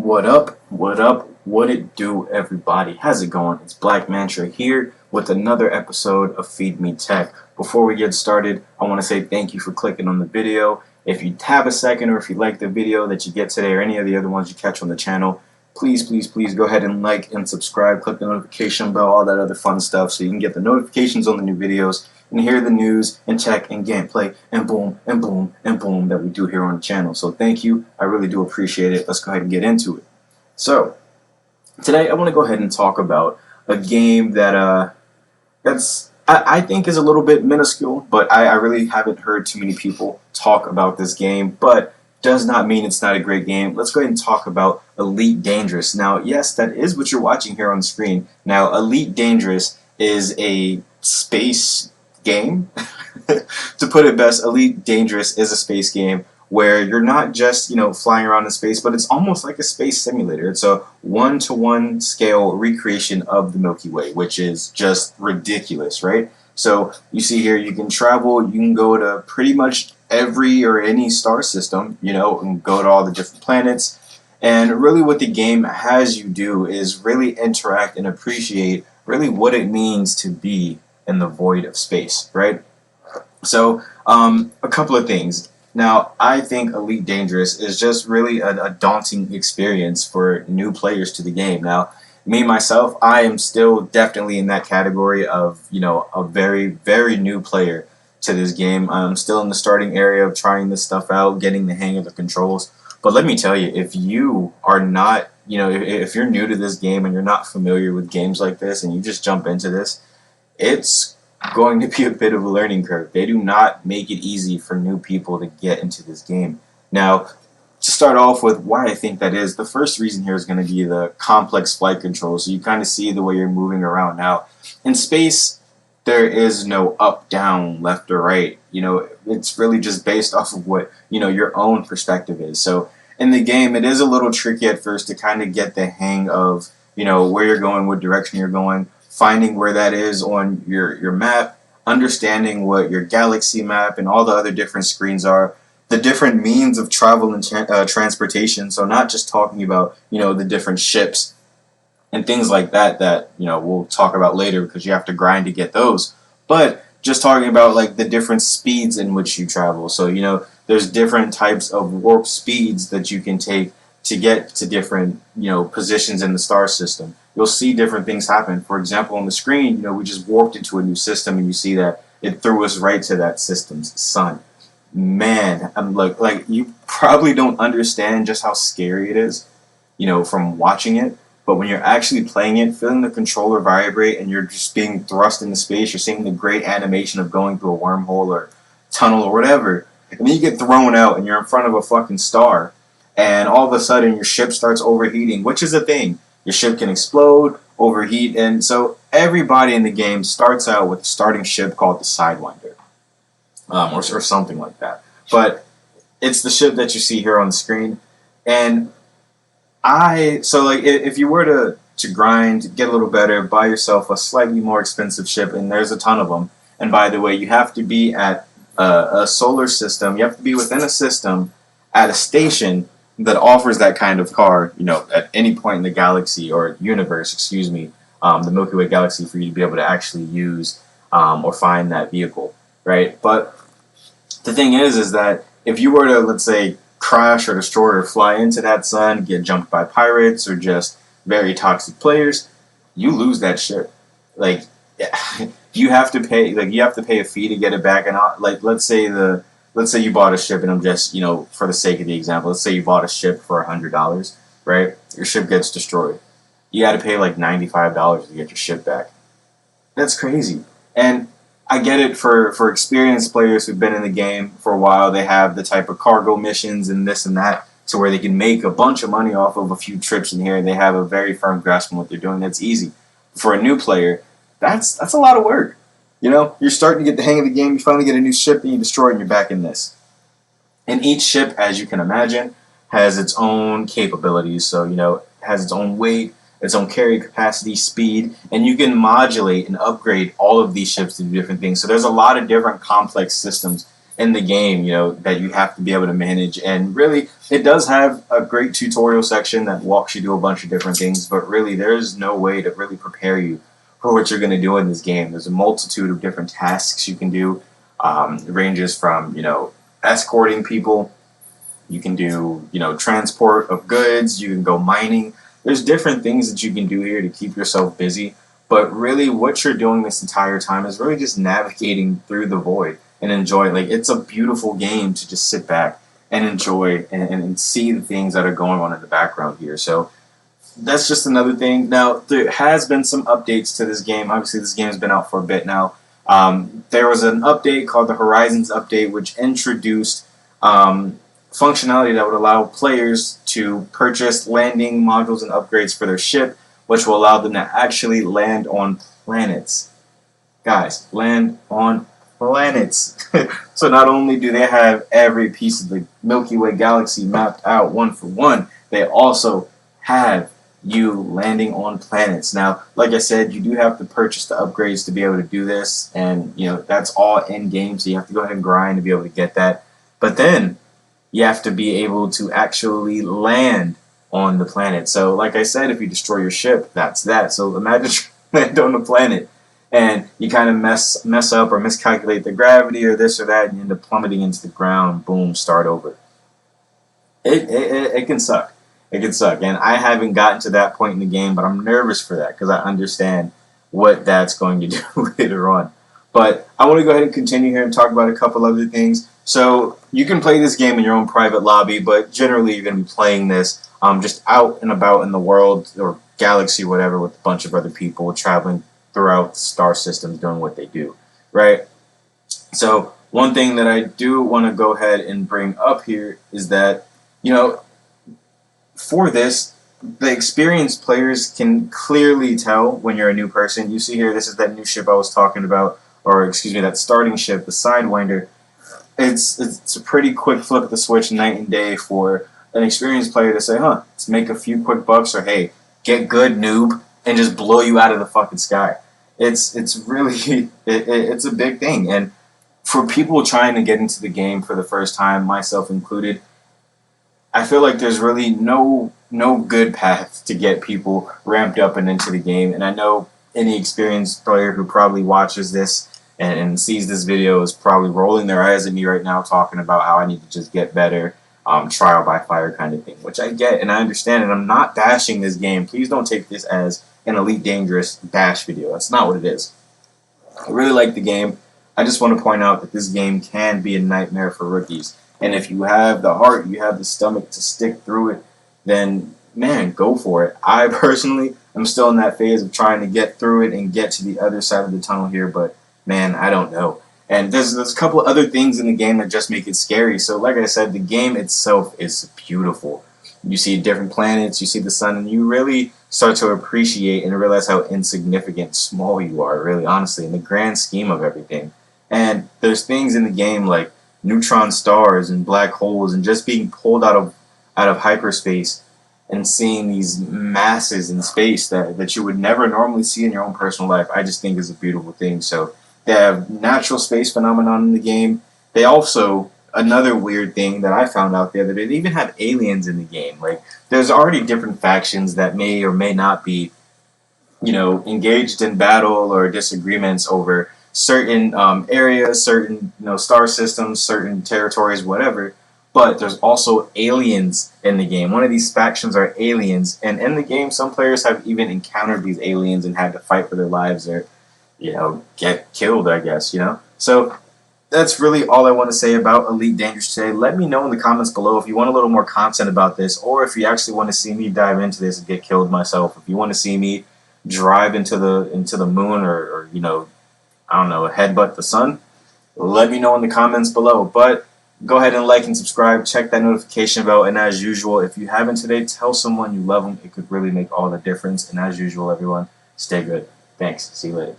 What up? What up? What it do, everybody? How's it going? It's Black Mantra here with another episode of Feed Me Tech. Before we get started, I want to say thank you for clicking on the video. If you have a second, or if you like the video that you get today or any of the other ones you catch on the channel, please go ahead and like and subscribe, click the notification bell, all that other fun stuff so you can get the notifications on the new videos and hear the news and tech and gameplay and boom and boom and boom that we do here on the channel. So thank you. I really do appreciate it. Let's go ahead and get into it. So today I want to go ahead and talk about a game that I think is a little bit minuscule, but I really haven't heard too many people talk about this game, but does not mean it's not a great game. Let's go ahead and talk about Elite Dangerous. Now, yes, that is what you're watching here on the screen. Now, Elite Dangerous is a space game. To put it best, Elite Dangerous is a space game where you're not just, flying around in space, but it's almost like a space simulator. It's a one-to-one scale recreation of the Milky Way, which is just ridiculous, right? So you see here, you can travel, you can go to pretty much every or any star system, and go to all the different planets. And really what the game has you do is really interact and appreciate really what it means to be in the void of space, right? So a couple of things. Now, I think Elite Dangerous is just really a daunting experience for new players to the game. Now, me, myself, I am still definitely in that category of, a very, very new player to this game. I'm still in the starting area of trying this stuff out, getting the hang of the controls. But let me tell you, if you are not, if you're new to this game and you're not familiar with games like this and you just jump into this, it's going to be a bit of a learning curve. They do not make it easy for new people to get into this game. Now, to start off with why I think that is, the first reason here is going to be the complex flight control. So you kind of see the way you're moving around. Now, in space, there is no up, down, left, or right. It's really just based off of what, your own perspective is. So in the game, it is a little tricky at first to kind of get the hang of, where you're going, what direction you're going, finding where that is on your map, understanding what your galaxy map and all the other different screens are, the different means of travel and transportation. So not just talking about, the different ships and things like that, we'll talk about later because you have to grind to get those, but just talking about like the different speeds in which you travel. So, there's different types of warp speeds that you can take to get to different, positions in the star system. You'll see different things happen. For example, on the screen, we just warped into a new system and you see that it threw us right to that system's sun. Man, I'm like you probably don't understand just how scary it is, from watching it. But when you're actually playing it, feeling the controller vibrate and you're just being thrust into space, you're seeing the great animation of going through a wormhole or tunnel or whatever. And then you get thrown out and you're in front of a fucking star. And all of a sudden your ship starts overheating, which is a thing. Your ship can explode, overheat. And so everybody in the game starts out with a starting ship called the Sidewinder. Or something like that. But it's the ship that you see here on the screen. And if you were to grind, get a little better, buy yourself a slightly more expensive ship, and there's a ton of them. And by the way, you have to be at a solar system. You have to be within a system at a station that offers that kind of car, at any point in the galaxy or universe, the Milky Way galaxy, for you to be able to actually use or find that vehicle, right? But the thing is that if you were to, let's say, crash or destroy or fly into that sun, get jumped by pirates or just very toxic players, you lose that ship. You have to pay a fee to get it back. And let's say you bought a ship, and I'm just, for the sake of the example, let's say you bought a ship for $100, right? Your ship gets destroyed. You got to pay like $95 to get your ship back. That's crazy. And I get it for experienced players who've been in the game for a while. They have the type of cargo missions and this and that to where they can make a bunch of money off of a few trips in here, and they have a very firm grasp on what they're doing. That's easy. For a new player, that's a lot of work. You're starting to get the hang of the game. You finally get a new ship and you destroy it and you're back in this. And each ship, as you can imagine, has its own capabilities. So, it has its own weight, its own carry capacity, speed, and you can modulate and upgrade all of these ships to do different things. So there's a lot of different complex systems in the game, that you have to be able to manage. And really, it does have a great tutorial section that walks you through a bunch of different things, but really, there's no way to really prepare you for what you're going to do in this game. There's a multitude of different tasks you can do. It ranges from, escorting people. You can do, transport of goods. You can go mining. There's different things that you can do here to keep yourself busy. But really, what you're doing this entire time is really just navigating through the void and enjoy. Like, it's a beautiful game to just sit back and enjoy and see the things that are going on in the background here. So that's just another thing. Now, there has been some updates to this game. Obviously, this game has been out for a bit now. There was an update called the Horizons update, which introduced functionality that would allow players to purchase landing modules and upgrades for their ship, which will allow them to actually land on planets. Guys, land on planets. So not only do they have every piece of the Milky Way galaxy mapped out one for one, they also have you landing on planets. Now, like I said, you do have to purchase the upgrades to be able to do this, and that's all in game, so you have to go ahead and grind to be able to get that. But then you have to be able to actually land on the planet. So like I said, if you destroy your ship, that's that. So imagine you land on the planet and you kind of mess up or miscalculate the gravity or this or that, and you end up plummeting into the ground. Boom, start over. It can suck. It can suck. And I haven't gotten to that point in the game, but I'm nervous for that because I understand what that's going to do later on. But I want to go ahead and continue here and talk about a couple other things. So you can play this game in your own private lobby, but generally you're going to be playing this just out and about in the world or galaxy, whatever, with a bunch of other people traveling throughout the star systems doing what they do, right? So one thing that I do want to go ahead and bring up here is that, for this, the experienced players can clearly tell when you're a new person. You see here, this is that new ship I was talking about, or excuse me, that starting ship, the Sidewinder. It's a pretty quick flip of the switch night and day for an experienced player to say, let's make a few quick bucks, or hey, get good, noob, and just blow you out of the fucking sky. It's really, it's a big thing. And for people trying to get into the game for the first time, myself included, I feel like there's really no good path to get people ramped up and into the game. And I know any experienced player who probably watches this and sees this video is probably rolling their eyes at me right now talking about how I need to just get better, trial by fire kind of thing, which I get and I understand, and I'm not bashing this game. Please don't take this as an Elite Dangerous bash video. That's not what it is. I really like the game. I just want to point out that this game can be a nightmare for rookies. And if you have the heart, you have the stomach to stick through it, then, man, go for it. I personally am still in that phase of trying to get through it and get to the other side of the tunnel here, but, man, I don't know. And there's a couple other things in the game that just make it scary. So, like I said, the game itself is beautiful. You see different planets, you see the sun, and you really start to appreciate and realize how insignificant, small you are, really, honestly, in the grand scheme of everything. And there's things in the game like neutron stars and black holes, and just being pulled out of hyperspace and seeing these masses in space that you would never normally see in your own personal life, I just think is a beautiful thing. So they have natural space phenomenon in the game. They also, another weird thing that I found out the other day, they even have aliens in the game. Like, there's already different factions that may or may not be, engaged in battle or disagreements over certain areas, certain star systems, certain territories, whatever. But there's also aliens in the game. One of these factions are aliens, and in the game, some players have even encountered these aliens and had to fight for their lives or, get killed, I guess. So that's really all I want to say about Elite Dangerous today. Let me know in the comments below if you want a little more content about this, or if you actually want to see me dive into this and get killed myself. If you want to see me drive into the moon or I don't know, headbutt the sun, let me know in the comments below. But go ahead and like and subscribe, check that notification bell, and as usual, if you haven't today, tell someone you love them. It could really make all the difference. And as usual, everyone, stay good. Thanks. See you later.